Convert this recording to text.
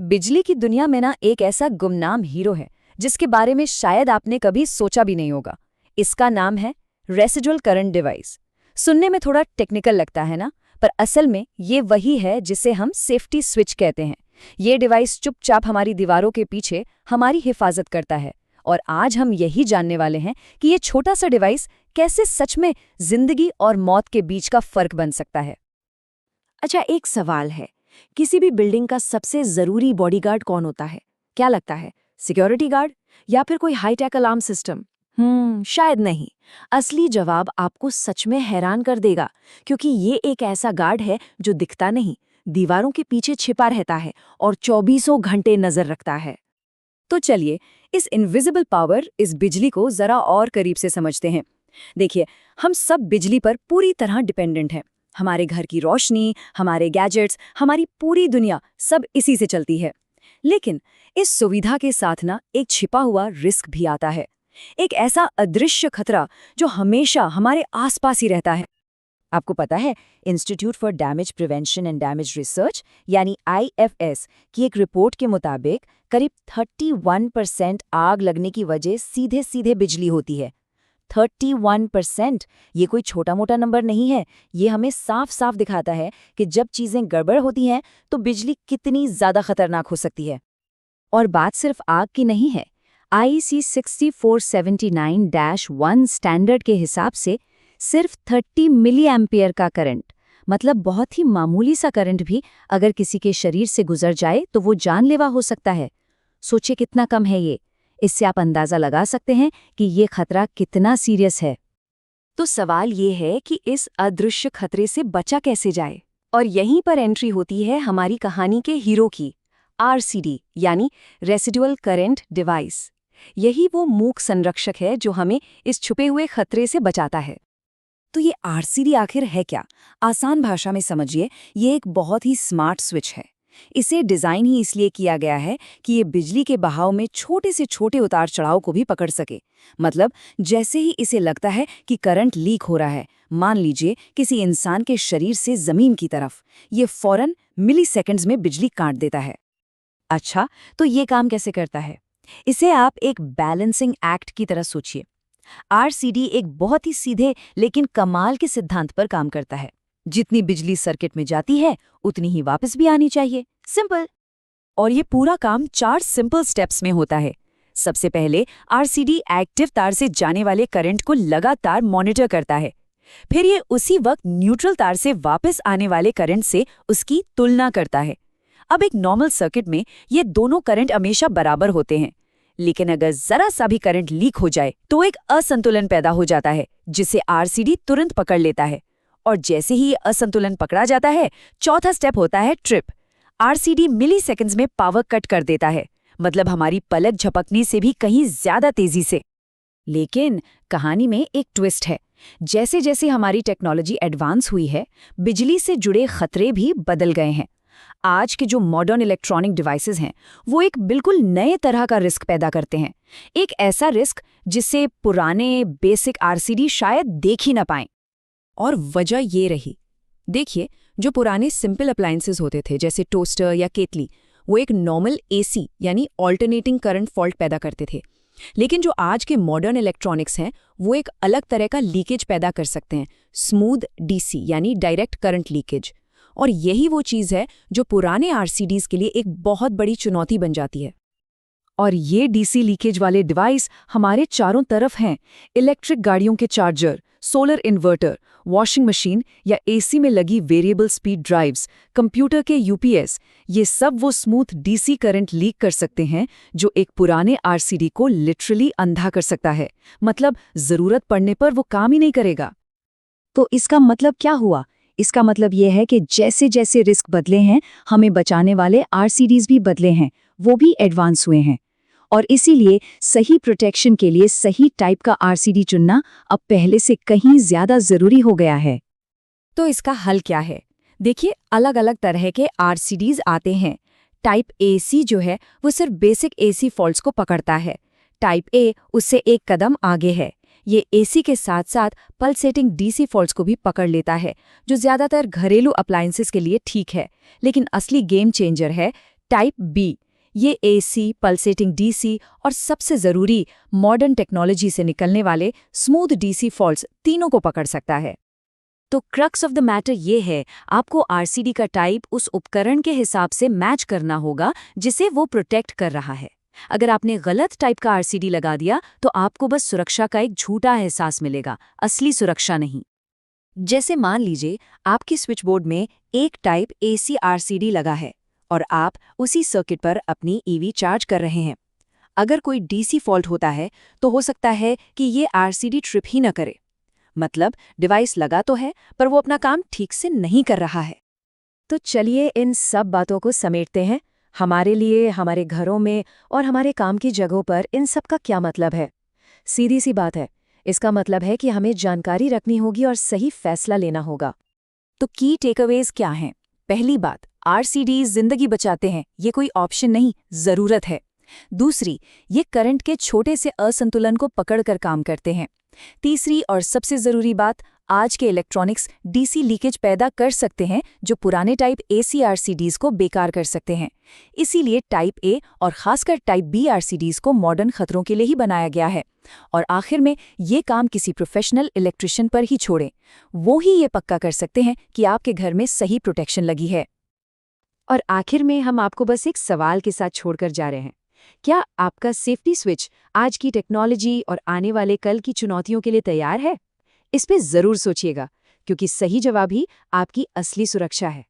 बिजली की दुनिया में ना एक ऐसा गुमनाम हीरो है जिसके बारे में शायद आपने कभी सोचा भी नहीं होगा। इसका नाम है रेसिडुअल करंट डिवाइस। सुनने में थोड़ा टेक्निकल लगता है ना, पर असल में ये वही है जिसे हम सेफ्टी स्विच कहते हैं। ये डिवाइस चुपचाप हमारी दीवारों के पीछे हमारी हिफाजत करता है। और आज हम यही जानने वाले हैं कि ये छोटा सा डिवाइस कैसे सच में जिंदगी और मौत के बीच का फर्क बन सकता है। अच्छा, एक सवाल है। किसी भी बिल्डिंग का सबसे जरूरी बॉडीगार्ड कौन होता है? क्या लगता है, सिक्योरिटी गार्ड या फिर कोई हाईटेक अलार्म सिस्टम? शायद नहीं। असली जवाब आपको सच में हैरान कर देगा, क्योंकि ये एक ऐसा गार्ड है जो दिखता नहीं, दीवारों के पीछे छिपा रहता है और 24 घंटे नजर रखता है। तो चलिए इस इनविजिबल पावर, इस बिजली को जरा और करीब से समझते हैं। देखिए, हम सब बिजली पर पूरी तरह डिपेंडेंट हैं। हमारे घर की रोशनी, हमारे गैजेट्स, हमारी पूरी दुनिया सब इसी से चलती है। लेकिन इस सुविधा के साथ ना एक छिपा हुआ रिस्क भी आता है, एक ऐसा अदृश्य खतरा जो हमेशा हमारे आसपास ही रहता है। आपको पता है, institute for damage prevention and damage research यानी IFS की एक रिपोर्ट के मुताबिक करीब 31% आग लगने की वजह सीधे सीधे बिजली होती है। 31%! ये कोई छोटा मोटा नंबर नहीं है। ये हमें साफ साफ दिखाता है कि जब चीजें गड़बड़ होती हैं तो बिजली कितनी ज्यादा खतरनाक हो सकती है। और बात सिर्फ आग की नहीं है। IEC 6479-1 स्टैंडर्ड के हिसाब से सिर्फ 30 मिली एम्पियर का करंट, मतलब बहुत ही मामूली सा करंट भी अगर किसी के शरीर से गुजर जाए तो वो जानलेवा हो सकता है। सोचिए कितना कम है ये। इससे आप अंदाजा लगा सकते हैं कि ये खतरा कितना सीरियस है। तो सवाल ये है कि इस अदृश्य खतरे से बचा कैसे जाए? और यहीं पर एंट्री होती है हमारी कहानी के हीरो की, RCD यानी रेसिडुअल करंट डिवाइस। यही वो मूक संरक्षक है जो हमें इस छुपे हुए खतरे से बचाता है। तो ये RCD आखिर है क्या? आसान भाषा में समझिए, ये एक बहुत ही स्मार्ट स्विच है। इसे डिज़ाइन ही इसलिए किया गया है कि ये बिजली के बहाव में छोटे से छोटे उतार चढ़ाव को भी पकड़ सके। मतलब जैसे ही इसे लगता है कि करंट लीक हो रहा है, मान लीजिए किसी इंसान के शरीर से जमीन की तरफ, ये फौरन मिलीसेकंड्स में बिजली काट देता है। अच्छा, तो ये काम कैसे करता है? इसे आप एक बैलेंसिंग एक्ट की तरह सोचिए। RCD एक बहुत ही सीधे लेकिन कमाल के सिद्धांत पर काम करता है। जितनी बिजली सर्किट में जाती है उतनी ही वापस भी आनी चाहिए। सिंपल। और ये पूरा काम 4 सिंपल स्टेप्स में होता है। सबसे पहले RCD एक्टिव तार से जाने वाले करंट को लगातार मॉनिटर करता है। फिर ये उसी वक्त न्यूट्रल तार से वापस आने वाले करंट से उसकी तुलना करता है। अब एक नॉर्मल सर्किट में ये दोनों करंट हमेशा बराबर होते हैं, लेकिन अगर जरा सा भी करंट लीक हो जाए तो एक असंतुलन पैदा हो जाता है, जिसे RCD तुरंत पकड़ लेता है। और जैसे ही ये असंतुलन पकड़ा जाता है, चौथा स्टेप होता है ट्रिप। RCD मिलीसेकंड्स में पावर कट कर देता है, मतलब हमारी पलक झपकने से भी कहीं ज्यादा तेजी से। लेकिन कहानी में एक ट्विस्ट है। जैसे जैसे हमारी टेक्नोलॉजी एडवांस हुई है, बिजली से जुड़े खतरे भी बदल गए हैं। आज के जो मॉडर्न इलेक्ट्रॉनिक डिवाइसेस हैं, वो एक बिल्कुल नए तरह का रिस्क पैदा करते हैं। एक ऐसा रिस्क जिसे पुराने बेसिक RCD शायद देख ही ना पाएं। और वजह ये रही, देखिए, जो पुराने सिंपल अप्लायंसेस होते थे जैसे टोस्टर या केतली, वो एक नॉर्मल AC यानी ऑल्टरनेटिंग करंट फॉल्ट पैदा करते थे। लेकिन जो आज के मॉडर्न इलेक्ट्रॉनिक्स हैं, वो एक अलग तरह का लीकेज पैदा कर सकते हैं, स्मूथ DC यानी डायरेक्ट करंट लीकेज। और यही वो चीज़ है जो पुराने RCDs के लिए एक बहुत बड़ी चुनौती बन जाती है। और ये DC लीकेज वाले डिवाइस हमारे चारों तरफ हैं। इलेक्ट्रिक गाड़ियों के charger, solar inverter, washing machine या AC में लगी वेरिएबल स्पीड ड्राइव्स, कंप्यूटर के UPS, ये सब वो स्मूथ DC करंट लीक कर सकते हैं जो एक पुराने RCD को लिटरली अंधा कर सकता है। मतलब ज़रूरत पड़ने पर वो काम ही नहीं करेगा। तो इसका मतलब क्या हुआ? इसका मतलब ये है कि जैसे जैसे रिस्क बदले हैं, हमें बचाने वाले RCDs भी बदले हैं, वो भी एडवांस हुए हैं। और इसीलिए सही प्रोटेक्शन के लिए सही टाइप का RCD चुनना अब पहले से कहीं ज्यादा जरूरी हो गया है। तो इसका हल क्या है? देखिए, अलग अलग तरह के RCDs आते हैं। टाइप AC जो है वो सिर्फ बेसिक AC फॉल्ट्स को पकड़ता है। टाइप A उससे एक कदम आगे है। ये AC के साथ साथ पल्सेटिंग DC फॉल्ट्स को भी पकड़ लेता है, जो ज्यादातर घरेलू अप्लायंसेस के लिए ठीक है। लेकिन असली गेम चेंजर है टाइप बी, ये एसी, पल्सेटिंग डीसी और सबसे ज़रूरी मॉडर्न टेक्नोलॉजी से निकलने वाले स्मूथ डीसी फॉल्ट्स तीनों को पकड़ सकता है। तो क्रक्स ऑफ द मैटर ये है, आपको आरसीडी का टाइप उस उपकरण के हिसाब से मैच करना होगा जिसे वो प्रोटेक्ट कर रहा है। अगर आपने गलत टाइप का आरसीडी लगा दिया तो आपको बस सुरक्षा का एक झूठा एहसास मिलेगा, असली सुरक्षा नहीं। जैसे मान लीजिए आपके स्विच बोर्ड में एक टाइप एसी आरसीडी लगा है और आप उसी सर्किट पर अपनी ईवी चार्ज कर रहे हैं। अगर कोई डीसी फॉल्ट होता है तो हो सकता है कि ये आरसीडी ट्रिप ही न करे। मतलब डिवाइस लगा तो है पर वो अपना काम ठीक से नहीं कर रहा है। तो चलिए इन सब बातों को समेटते हैं। हमारे लिए, हमारे घरों में और हमारे काम की जगहों पर इन सब का क्या मतलब है? सीधी सी बात है, इसका मतलब है कि हमें जानकारी रखनी होगी और सही फैसला लेना होगा। तो की टेकअवेज क्या हैं? पहली बात, आरसीडीज जिंदगी बचाते हैं, ये कोई ऑप्शन नहीं, जरूरत है। दूसरी, ये करंट के छोटे से असंतुलन को पकड़कर काम करते हैं। तीसरी और सबसे जरूरी बात, आज के इलेक्ट्रॉनिक्स डीसी लीकेज पैदा कर सकते हैं जो पुराने टाइप एसी आरसीडीज को बेकार कर सकते हैं। इसीलिए टाइप ए और खासकर टाइप बी आरसीडीज को मॉडर्न खतरों के लिए ही बनाया गया है। और आखिर में ये काम किसी प्रोफेशनल इलेक्ट्रिशियन पर ही छोड़ें, वो ही ये पक्का कर सकते हैं कि आपके घर में सही प्रोटेक्शन लगी है। और आखिर में हम आपको बस एक सवाल के साथ छोड़कर जा रहे हैं। क्या आपका सेफ्टी स्विच आज की टेक्नोलॉजी और आने वाले कल की चुनौतियों के लिए तैयार है? इस पे जरूर सोचिएगा, क्योंकि सही जवाब ही आपकी असली सुरक्षा है।